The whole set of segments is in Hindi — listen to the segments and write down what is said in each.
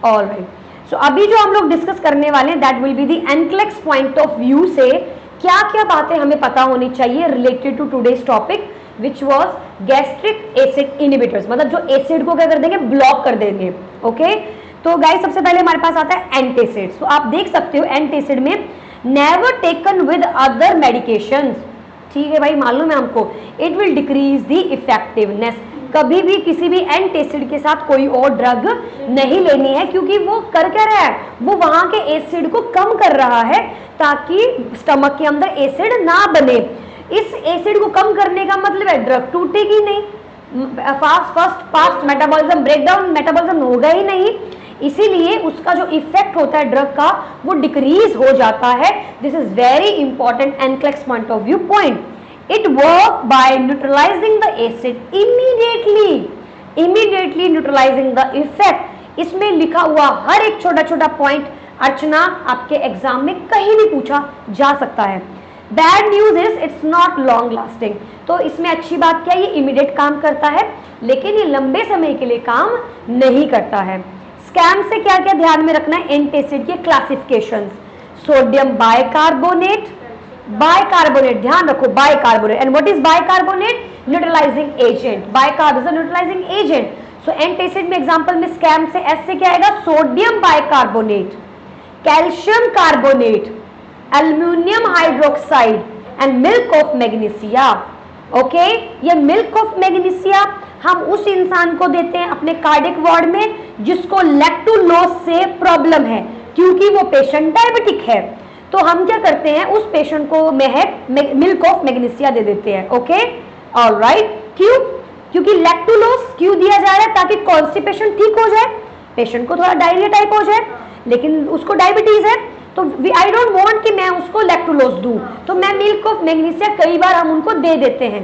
ऑलराइट, सो अभी जो हम लोग डिस्कस करने वाले हैं that will be the NCLEX point of view से क्या क्या बातें हमें पता होनी चाहिए related to today's topic which was gastric acid inhibitors, मतलब जो एसिड को क्या कर देंगे, ब्लॉक कर देंगे। ओके, तो गाइस सबसे पहले हमारे पास आता है एंटासिड्स। तो आप देख सकते हो एंटासिड में never taken with other medications, ठीक है भाई, मालूम है हमको, it will decrease the effectiveness. कभी भी किसी भी एंटासिड के साथ कोई और ड्रग नहीं लेनी है, क्योंकि वो कर क्या रहा है, वो वहां के एसिड को कम कर रहा है ताकि स्टमक के अंदर एसिड ना बने। इस एसिड को कम करने का मतलब है ड्रग टूटेगी नहीं, फास्ट मेटाबॉलिज्म ब्रेकडाउन, मेटाबॉलिज्म होगा ही नहीं, इसीलिए उसका जो इफेक्ट होता है ड्रग का वो डिक्रीज हो जाता है। This is very important NCLEX point of view point. It work by neutralising the acid immediately neutralising the effect. इसमें लिखा हुआ हर एक छोटा छोटा पॉइंट अर्चना आपके एग्जाम में कहीं भी पूछा जा सकता है। Bad news is it's not long lasting. तो इसमें अच्छी बात क्या है, ये इमीडिएट काम करता है लेकिन ये लंबे समय के लिए काम नहीं करता है। स्कैम से क्या क्या ध्यान में रखना है, एंटासिड के क्लासिफिकेशंस, सोडियम बाइकार्बोनेट, ध्यान रखो bicarbonate, and what is bicarbonate, neutralising agent, bicarb is a neutralising agent. So antacid में एग्जांपल में स्कैम से एस से क्या आएगा, sodium bicarbonate, calcium carbonate, aluminium hydroxide and milk of magnesia. Okay, ये मिल्क ऑफ मैग्नीशिया हम उस इंसान को देते हैं अपने कार्डियक वार्ड में जिसको लैक्टोलोज से प्रॉब्लम है, क्योंकि वो पेशेंट डायबिटिक है, तो हम क्या करते हैं उस पेशेंट को मिल्क ऑफ मैग्नीशिया दे देते हैं। ओके, ऑलराइट, क्यों, क्योंकि लैक्टोलोज क्यों दिया जा रहा है, ताकि कॉन्स्टिपेशन ठीक हो जाए, पेशेंट को थोड़ा डायरिया टाइप हो जाए, लेकिन उसको डायबिटीज है, तो आई डोंट वांट कि मैं उसको लैक्टोलोज दूं, तो मैं मिल्क ऑफ मैग्नीशिया कई बार हम उनको दे देते हैं।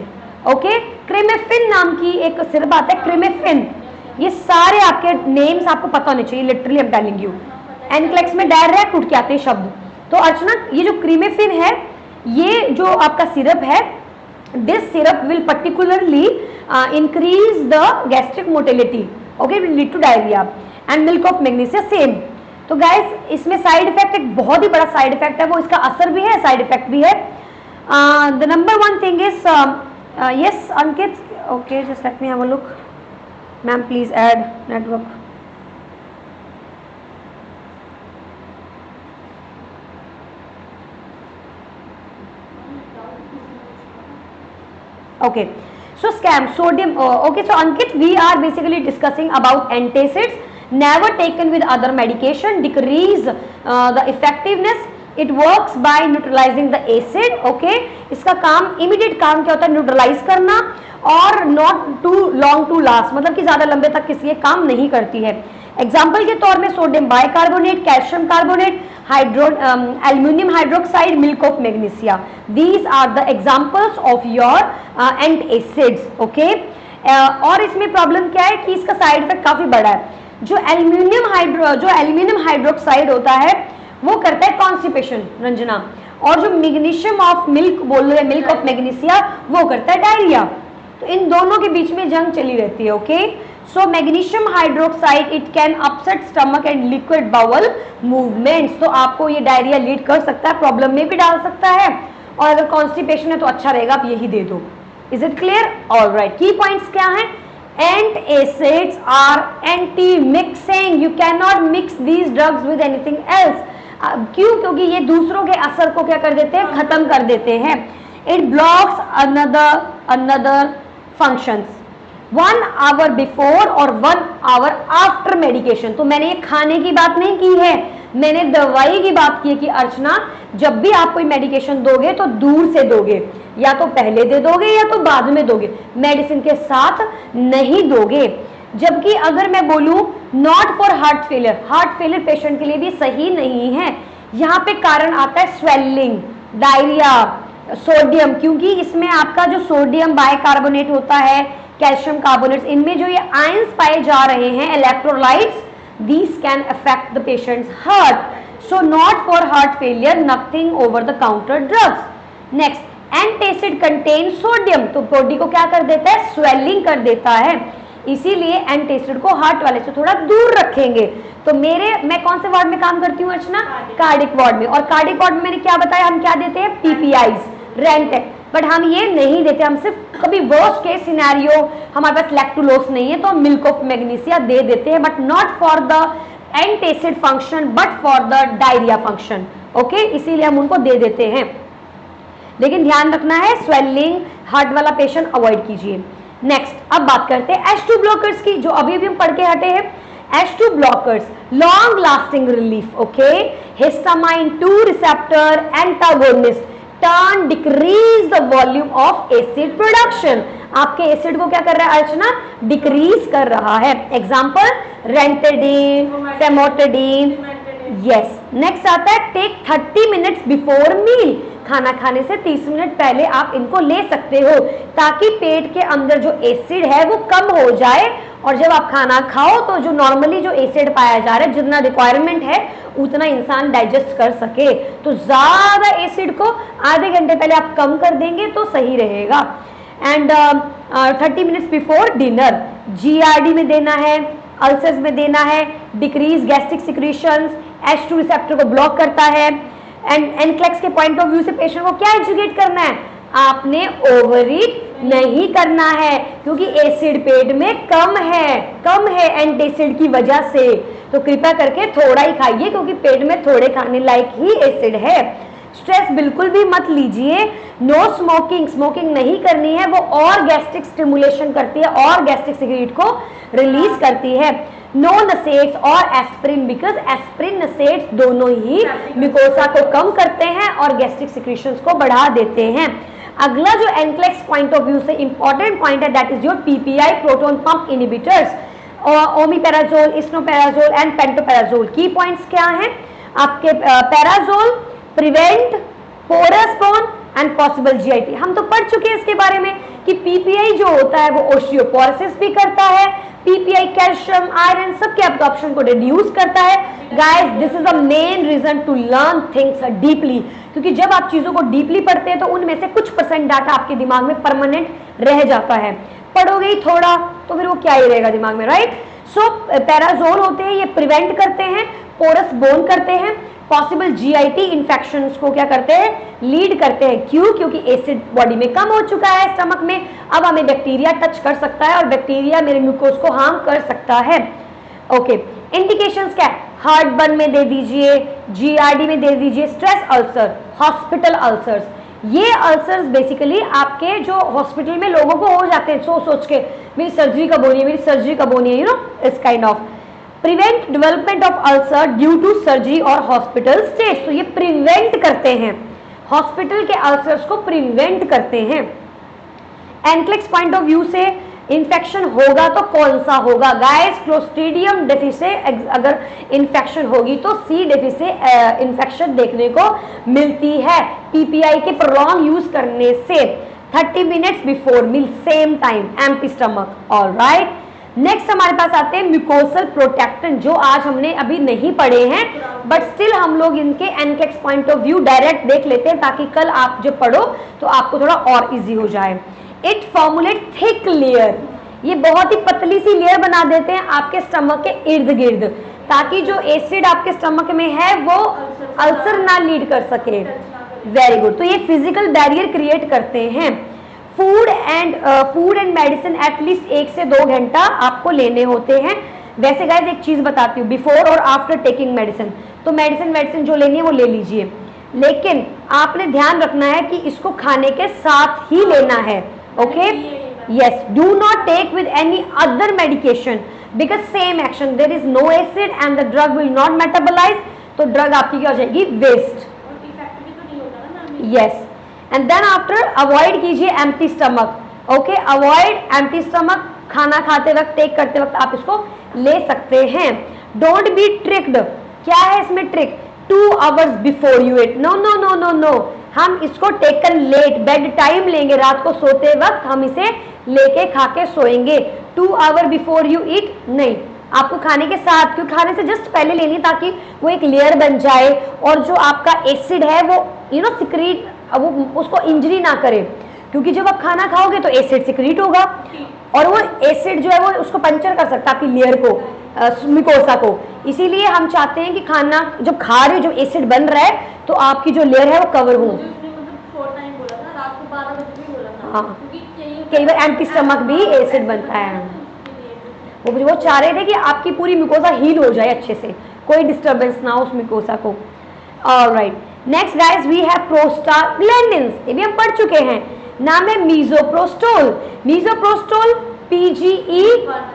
ओके, क्रेमेफिन नाम की एक सिरप आता है, क्रेमेफिन, ये सारे आपके नेम्स आपको पता होने चाहिए, literally I am telling you, NCLEX में डायरेक्ट उठ के आते हैं शब्द। तो अर्चना ये जो क्रेमेफिन है, ये जो आपका सिरप है, this syrup will particularly increase the gastric motility, okay, will lead to diarrhoea, and milk of magnesia same. तो गाइस इसमें साइड इफेक्ट एक बहुत ही बड़ा साइड इफेक्ट है, वो इसका असर भी है, साइड इफेक्ट भी है। The number one thing is yes Ankit, okay, just let me have a look, ma'am, please add network. Okay, so scam, sodium, okay, so Ankit, we are basically discussing about antacids, never taken with other medication, decrease the effectiveness, it works by neutralising the acid. Okay, इसका काम, इमीडिएट काम क्या होता है, न्यूट्रलाइज करना, और not too long to last, मतलब कि ज्यादा लंबे तक किसी ये काम नहीं करती है। एग्जाम्पल के तौर में sodium bicarbonate, calcium carbonate, aluminium hydroxide, milk of magnesia, these are the examples of your antacids. Okay, और इसमें प्रॉब्लम क्या है कि इसका साइड इफेक्ट काफी बड़ा है। जो एल्युमिनियम हाइड्रोक्साइड होता है वो करता है कॉन्स्टिपेशन, रंजना, और जो मैग्नीशियम ऑफ मिल्क बोल रहे हैं, मिल्क ऑफ मैग्नीशिया, वो करता है डायरिया। तो इन दोनों के बीच में जंग चली रहती है। Okay, so magnesium hydroxide it can upset stomach and liquid bowel movements, तो आपको ये डायरिया लीड कर सकता है, प्रॉब्लम में भी डाल सकता है, और अगर कॉन्स्टिपेशन है तो अच्छा रहेगा आप यही दे दो। Is it clear? Alright, key points क्या है, antacids are anti mixing, you can not mix these drugs with anything else. क्यों? क्योंकि ये दूसरों के असर को क्या कर देते हैं, खत्म कर देते हैं। It blocks another functions 1 hour before और 1 आवर आफ्टर मेडिकेशन। तो मैंने ये खाने की बात नहीं की है, मैंने दवाई की बात की है कि अर्चना जब भी आप कोई मेडिकेशन दोगे तो दूर से दोगे, या तो पहले दे दोगे या तो बाद में दोगे, मेडिसिन के साथ नहीं दोगे। जबकि अगर मैं बोलूं not for heart failure patient के लिए भी सही नहीं है। यहाँ पे कारण आता है स्वेलिंग, डायरिया, सोडियम, क्योंकि इसमें आपका जो सोडियम बाइकार्बोनेट होता है, कैल्शियम कार्बोनेट्स, इनमें जो ये आयंस पाए जा रहे हैं, electrolytes, these can affect the patient's heart, so not for heart failure, nothing over the counter drugs. Next, antacid contains sodium, तो बॉडी को क्या कर देता है, स्वेलिंग कर देता है। इसीलिए एंटासिड को हार्ट वाले से थोड़ा दूर रखेंगे। तो मैं कौन से वार्ड में काम करती हूँ अर्चना? कार्डिक वार्ड में। और कार्डिक वार्ड में मैंने क्या बताया, हम क्या देते हैं? पीपीआईज, रेंटेक। बट हम ये नहीं देते, हम सिर्फ कभी वर्स्ट केस सिनेरियो हमारे पास लैक्टुलोज नहीं है तो हम मिल्क ऑफ मैग्नीसिया दे देते हैं, but not for the antacid function but for the diarrhoea function. Okay, इसीलिए हम उनको दे देते हैं। लेकिन ध्यान रखना है, स्वेलिंग हार्ट वाला पेशेंट अवॉइड कीजिए। नेक्स्ट, अब बात करते हैं H2 ब्लॉकर्स की, जो अभी भी हम पढ़ के हटे हैं। H2 blockers, long lasting relief, okay? Histamine 2 receptor antagonist turn decrease the volume of acid production. आपके एसिड को क्या कर रहा है अर्चना? डिक्रीज कर रहा है। एग्जाम्पल रेंटेडिन, फेमोटेडिन। यस, नेक्स्ट आता है टेक 30 मिनट्स बिफोर मील। खाना खाने से 30 मिनट पहले आप इनको ले सकते हो ताकि पेट के अंदर जो एसिड है वो कम हो जाए, और जब आप खाना खाओ तो जो नॉर्मली जो एसिड पाया जा रहा है, जितना रिक्वायरमेंट है उतना इंसान डाइजेस्ट कर सके। तो ज्यादा एसिड को आधे घंटे पहले आप कम कर देंगे तो सही रहेगा। And 30 minutes before dinner. GRD में देना है, अल्सर्स में देना है, decrease gastric secretions, H2 receptor को ब्लॉक करता है। एंड एनक्लेक्स के पॉइंट ऑफ व्यू से पेशेंट को क्या एजुकेट करना है? आपने ओवर ईट नहीं करना है, क्योंकि एसिड पेट में कम है एंटासिड की वजह से। तो कृपया करके थोड़ा ही खाइए, क्योंकि पेट में थोड़े खाने लायक ही एसिड है। स्ट्रेस बिल्कुल भी मत लीजिए। नो स्मोकिंग, स्मोकिंग नहीं करनी है, वो और गैस्ट्रिक स्टिमुलेशन करती है और गैस्ट्रिक सिक्रीट को रिलीज करती है। नो नसेट्स और एस्प्रिन, बिकॉज एस्प्रिन नसेट्स दोनों ही म्यूकोसा को कम करते हैं और गैस्ट्रिक सिक्रीशंस को बढ़ा देते हैं। अगला जो एनक्लेक्स पॉइंट ऑफ व्यू से इंपॉर्टेंट पॉइंट है, that is your PPI, proton pump inhibitors, omeprazole, esomeprazole and pantoprazole. Key points क्या हैं आपके? Prazole prevent porous bone and possible GIT. हम तो पढ़ चुके हैं इसके बारे में कि पीपीआई जो होता है वो ओस्टियोपोरोसिस भी करता है। पीपीआई कैल्शियम, आयरन सबके एब्जॉर्प्शन को रिड्यूस करता है। Guys, this is the main reason to learn things deeply, क्योंकि जब आप चीजों को डीपली पढ़ते हैं तो उनमें से कुछ परसेंट डाटा आपके दिमाग में परमानेंट रह जाता है। पढ़ोगे ही थोड़ा तो फिर वो क्या ही रहेगा दिमाग में, राइट? सो पैराजोल होते हैं, ये प्रिवेंट करते हैं, पोरस बोन करते हैं, पॉसिबल जीआईटी इंफेक्शंस को क्या करते हैं? लीड करते हैं। क्यों? क्योंकि एसिड बॉडी में कम हो चुका है स्टमक में, अब हमें बैक्टीरिया टच कर सकता है और बैक्टीरिया मेरे ग्लूकोज को हार्म कर सकता है। ओके, इंडिकेशंस क्या है? हार्ट बर्न में दे दीजिए, जीआरडी में दे दीजिए, स्ट्रेस अल्सर, हॉस्पिटल अल्सर्स। ये अल्सर्स बेसिकली आपके जो हॉस्पिटल में लोगों को हो जाते हैं सोच के मेरी सर्जरी कब होनी है, मेरी सर्जरी कब होनी है, यू नो, इस kind of. Prevent development of ulcer due to surgery और हॉस्पिटल स्टेज। तो ये प्रिवेंट करते हैं, हॉस्पिटल के अल्सर्स को प्रिवेंट करते हैं। एनक्लेक्स पॉइंट ऑफ व्यू से इन्फेक्शन होगा तो कौन सा होगा? गाइस, क्लोस्ट्रीडियम डिफिसे अगर इन्फेक्शन होगी तो सी डिफिसे इन्फेक्शन देखने को मिलती है पीपीआई के प्रोलॉन्ग यूज करने से। 30 minutes before meal, same time, empty stomach. Alright, next हमारे पास आते हैं म्यूकोसल प्रोटेक्टेंट, जो आज हमने अभी नहीं पढ़े हैं, बट स्टिल हम लोग इनके NCLEX point of view direct देख लेते हैं ताकि कल आप जब पढ़ो तो आपको थोड़ा और इजी हो जाए। इट फॉर्मुलेट थिक लेयर, ये बहुत ही पतली सी लेयर बना देते हैं आपके स्टमक के इर्द गिर्द, ताकि जो एसिड आपके स्टमक में है वो अल्सर ना लीड कर सके। Very good. तो ये फिजिकल बैरियर क्रिएट करते हैं। फूड एंड मेडिसिन एटलीस्ट 1 से 2 घंटा आपको लेने होते हैं। वैसे गाइस एक चीज बताती हूँ, बिफोर और आफ्टर टेकिंग मेडिसिन, तो मेडिसिन जो लेनी है वो ले लीजिए, लेकिन आपने ध्यान रखना है कि इसको खाने के साथ ही लेना है। Okay, yes, do not take with any other medication because same action, there is no acid and the drug will not metabolise, तो ड्रग आपकी क्या हो जाएगी? Waste. Yes, and then after avoid कीजिए empty stomach. Okay, avoid empty stomach, खाना खाते वक्त, टेक करते वक्त आप इसको ले सकते हैं। Don't be tricked. क्या है इसमें trick? 2 hours before you eat. No no no no no, हम इसको टेकन लेट, बेड टाइम लेंगे, रात को सोते वक्त हम इसे लेके खा के सोएंगे। 2 आवर बिफोर यू ईट नहीं, आपको खाने के साथ, क्योंकि खाने से जस्ट पहले लेनी, ताकि वो एक लेयर बन जाए और जो आपका एसिड है वो सिक्रीट, वो उसको इंजरी ना करे, क्योंकि जब आप खाना खाओगे तो एसिड सिक्रीट होगा। और वो एसिड जो है वो उसको पंचर कर सकता है आपकी लेयर को, म्यूकोसा को। इसीलिए हम चाहते हैं कि खाना जब खा रहे हो, जब एसिड बन रहा है तो आपकी जो लेयर है वो कवर हो। हाँ, कई बार एम्प्टी स्टमक भी एसिड बनता है। वो चाह रहे थे कि आपकी पूरी म्यूकोसा हील हो जाए अच्छे से, कोई डिस्टर्बेंस ना हो उस म्यूकोसा को। Alright, next guys we have prostaglandins, ये भी हम पढ़ चुके हैं, नाम है misoprostol. Misoprostol PGE,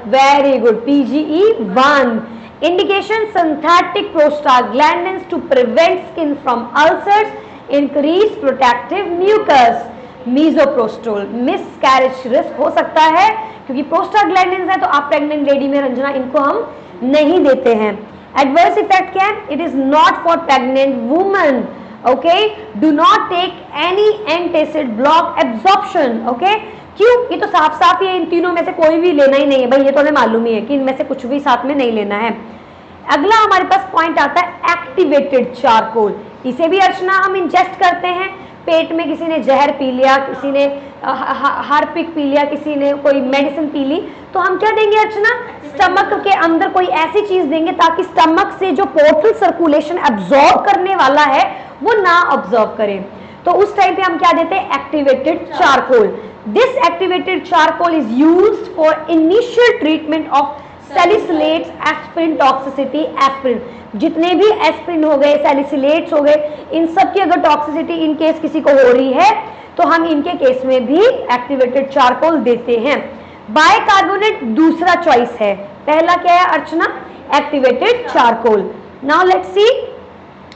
very good, PGE1 indication synthetic prostaglandins to prevent skin from ulcers, increase protective mucus। मीजोप्रोस्टोल miscarriage risk हो सकता है क्योंकि प्रोस्टाग्लैंडिन्स है, तो आप प्रेग्नेंट लेडी में रंजना इनको हम नहीं देते हैं। एडवर्स इफेक्ट क्या है? It is not for pregnant woman, okay. Do not take any antacid, block absorption, okay. क्यों? ये तो साफ साफ ही इन तीनों में से कोई भी लेना ही नहीं है भाई, ये तो हमें मालूम ही है कि इनमें से कुछ भी साथ में नहीं लेना है। अगला हमारे पास पॉइंट आता है एक्टिवेटेड चारकोल। इसे भी अर्चना हम इंजेस्ट करते हैं पेट में, किसी ने जहर पी लिया, किसी ने हार्पिक पी लिया, किसी ने कोई मेडिसिन पी ली, तो हम क्या देंगे अर्चना? स्टमक के अंदर कोई ऐसी चीज देंगे ताकि स्टमक से जो पोर्टल सर्कुलेशन एब्जॉर्ब करने वाला है वो ना ऑब्जर्व करे। तो उस टाइम पे हम क्या देते हैं? Activated charcoal. This activated charcoal is used for initial treatment of salicylates, aspirin toxicity. Aspirin, जितने भी एस्पिरिन हो गए, सैलिसिलेट्स हो गए, इन सब की अगर टॉक्सिसिटी इन केस किसी को हो रही है तो हम इनके केस में भी एक्टिवेटेड चारकोल देते हैं। बाइकार्बोनेट दूसरा चॉइस है, पहला क्या है Archana? Activated charcoal. Now let's see,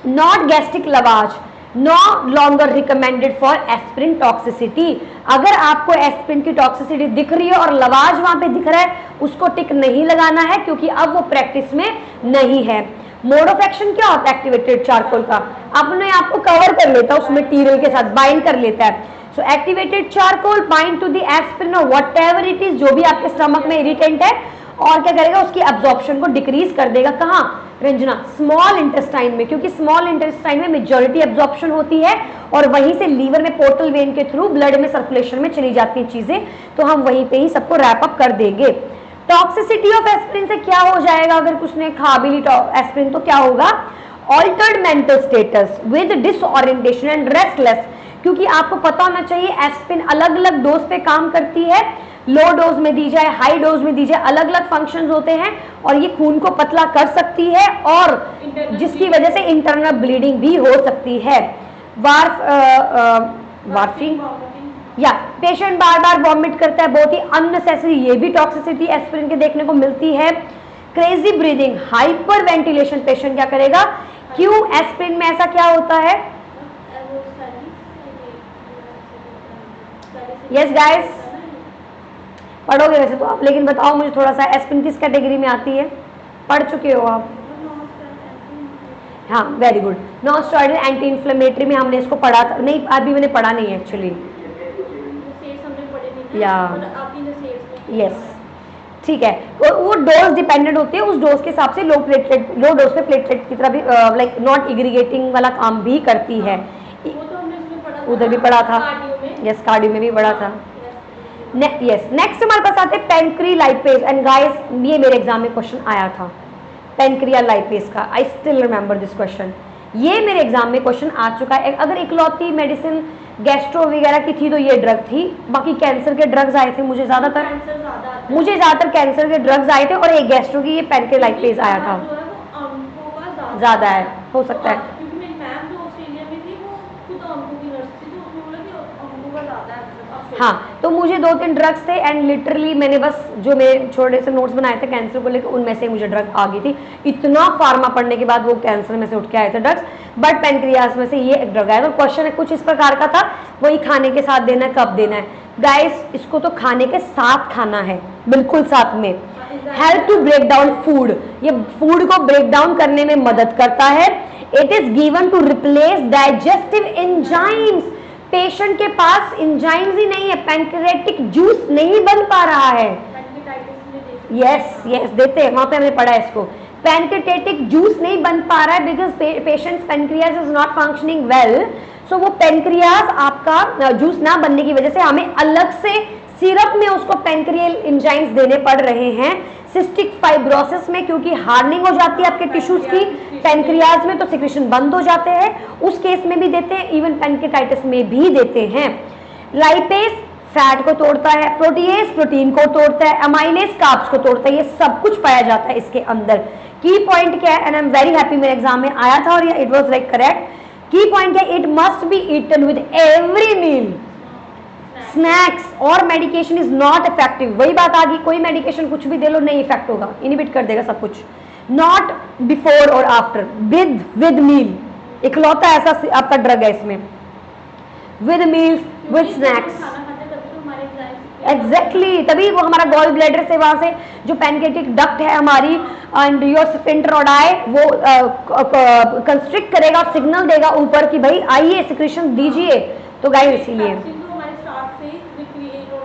not gastric lavage, no longer recommended for aspirin toxicity. अगर आपको एस्पिरिन की टॉक्सिसिटी दिख रही है और लवाज वहां पे दिख रहा है, उसको टिक नहीं लगाना है क्योंकि अब वो प्रैक्टिस में नहीं है। मोड ऑफ एक्शन क्या होता है एक्टिवेटेड चारकोल का? अपने आप को कवर कर लेता है उस मटेरियल के साथ, बाइंड कर लेता है। So activated charcoal bind to the aspirin और व्हाटएवर इट इज, जो भी आपके स्टमक में इरिटेंट है, और क्या करेगा? उसकी एब्जॉर्प्शन को डिक्रीज कर देगा। कहाँ रंजना? स्मॉल इंटेस्टाइन में, क्योंकि स्मॉल इंटेस्टाइन में मेजॉरिटी एब्जॉर्प्शन होती है और वहीं से लीवर में पोर्टल वेन के थ्रू ब्लड में सर्कुलेशन में चली जाती हैं चीजें, तो हम वहीं पे ही सबको रैप अप कर देंगे। टॉक्सिसिटी ऑफ एस्पिरिन से क्या हो जाएगा? अगर कुछ ने खा भी ली एस्पिरिन तो क्या होगा? Altered mental status with disorientation and restless, क्योंकि आपको पता होना चाहिए एस्पिरिन अलग अलग डोज पे काम करती है, लो डोज में दी जाए, हाई डोज में दी जाए, अलग अलग फंक्शंस होते हैं और ये खून को पतला कर सकती है और जिसकी वजह से इंटरनल ब्लीडिंग भी हो सकती है। वार्फिंग या पेशेंट बार बार वॉमिट करता है, बहुत ही अननेसेसरी, ये भी टॉक्सिसिटी एस्पिरिन के देखने को मिलती है। Crazy breathing, hyper ventilation, patient क्या करेगा? क्यों? एस्पिरिन में ऐसा क्या होता है? यस गाइस, पढ़ोगे वैसे तो आप, लेकिन बताओ मुझे थोड़ा सा, एस्पिरिन किस कैटेगरी में आती है? पढ़ चुके हो आप? हाँ, very good. Non steroidal anti inflammatory में हमने इसको पढ़ा था, नहीं अभी मैंने पढ़ा नहीं है एक्चुअली। या यस, ठीक है, वो डोज डिपेंडेंट होती है, उस डोज के हिसाब से लो डोज पे प्लेटलेट की तरह भी लाइक नॉट एग्रीगेटिंग वाला काम भी करती है। उधर भी पढ़ा था, यस, कार्डियो में भी पढ़ा था। यस, नेक्स्ट हमारे पास आते हैं पेनक्रीलाइपेज। एंड गाइस, ये मेरे एग्जाम में क्वेश्चन आया था पेनक्रियालाइपेज का, I still remember this question. ये मेरे एग्जाम में क्वेश्चन आ चुका है। अगर इकलौती मेडिसिन गैस्ट्रो वगैरह की थी तो ये ड्रग थी, बाकी कैंसर के ड्रग्स आए थे, मुझे ज्यादातर कैंसर के ड्रग्स आए थे और एक गैस्ट्रो की ये पेनक्रियालाइपेज आया था, ज्यादा है, हो सकता है। हाँ, तो मुझे 2-3 ड्रग्स थे एंड लिटरली मैंने बस जो मेरे छोटे से नोट्स बनाए थे कैंसर को लेकर, उनमें से मुझे ड्रग आ गई थी। इतना फार्मा पढ़ने के बाद वो कैंसर में से उठ के आए थे ड्रग्स, बट पैनक्रियास में से ये एक ड्रग आया। तो क्वेश्चन कुछ इस प्रकार का था, वही खाने के साथ देना है, कब देना है? गाइस, इसको तो खाने के साथ खाना है, बिल्कुल साथ में। Help to break down food, ये फूड को ब्रेक डाउन करने में मदद करता है। It is given to replace digestive enzymes. Patient के पास एंजाइम्स ही नहीं है, पैंक्रियाटिक जूस नहीं बन पा रहा है। यस, देते हैं, वहां पे हमने पढ़ा है इसको। पैंक्रियाटिक जूस नहीं बन पा रहा है because patient's pancreas is not functioning well. So वो पैंक्रियाज आपका जूस ना बनने की वजह से हमें अलग से सिरप में उसको पेनक्रियल एंजाइम्स देने पड़ रहे हैं सिस्टिक फाइब्रोसिस में, क्योंकि हार्डनिंग हो जाती है आपके टिश्यूज की पेनक्रियाज में, तो सिक्रेशन बंद हो जाते हैं, उस केस में भी देते हैं, इवन पेनक्रियाटाइटिस में भी देते हैं। लाइपेज फैट को तोड़ता है, प्रोटीएज प्रोटीन को तोड़ता है, अमाइलेज कार्ब्स को तोड़ता है, ये सब कुछ पाया जाता है इसके अंदर। की पॉइंट क्या है, and I am very happy मेरे एग्जाम में आया था और it was like correct. Key point क्या है, it must be eaten with every meal. Snacks और मेडिकेशन इज नॉट इफेक्टिव, वही बात आ गई, कोई मेडिकेशन कुछ भी दे लो नहीं इफेक्ट होगा, इनहिबिट कर देगा सब कुछ। नॉट बिफोर और आफ्टर, विद मील, इकलौता ऐसा आपका ड्रग है इसमें, with meals with snacks. Exactly, तभी वो हमारा गॉल ब्लैडर से वहां से जो पैनक्रियाटिक डक्ट है हमारी एंड योर स्फिंक्टर ओडाई वो कंस्ट्रिक्ट करेगा और सिग्नल देगा ऊपर कि भाई आइए सिक्रेशन दीजिए, तो गाइस इसीलिए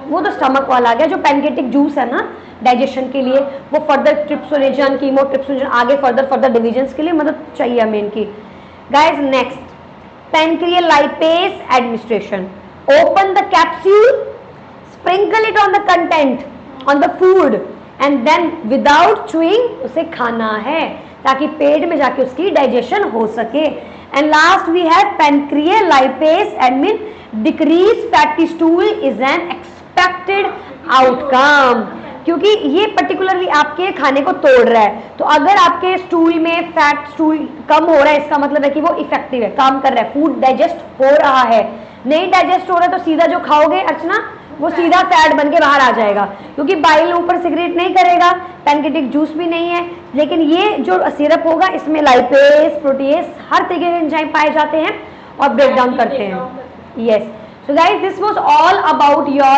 वो तो स्टमक वाला आ गया। जो पैनक्रियाटिक जूस है ना डाइजेशन के लिए, वो फर्दर ट्रिप्सोनेजन कीमोट्रिप्सोनेजन आगे फर्दर डिविजन्स के लिए मदद चाहिए हमें इनकी। Guys next, pancreatic lipase administration. Open the capsule, sprinkle it on the content on the food and then without chewing उसे खाना है ताकि पेट में जाके उसकी डाइजेशन हो सके। And last we have pancreatic lipase admin, decrease fatty stool is an expected outcome, क्योंकि ये पर्टिकुलरली आपके खाने को तोड़ रहा है। तो अगर आपके स्टूल में फैट स्टूल कम हो रहा है, इसका मतलब है कि वो इफेक्टिव है, काम कर रहा है, फूड डाइजेस्ट हो रहा है। नहीं डाइजेस्ट हो रहा है तो सीधा जो खाओगे अर्चना वो सीधा फैट बन के बाहर आ जाएगा, क्योंकि बाइल ऊपर सिक्रेट नहीं करेगा, पैनक्रियाटिक जूस भी नहीं है। लेकिन ये जो सिरप होगा इसमें लाइपेज प्रोटीएज हर तरीके के एंजाइम पाए जाते हैं और ब्रेक डाउन करते हैं। Yes, so guys this was all about your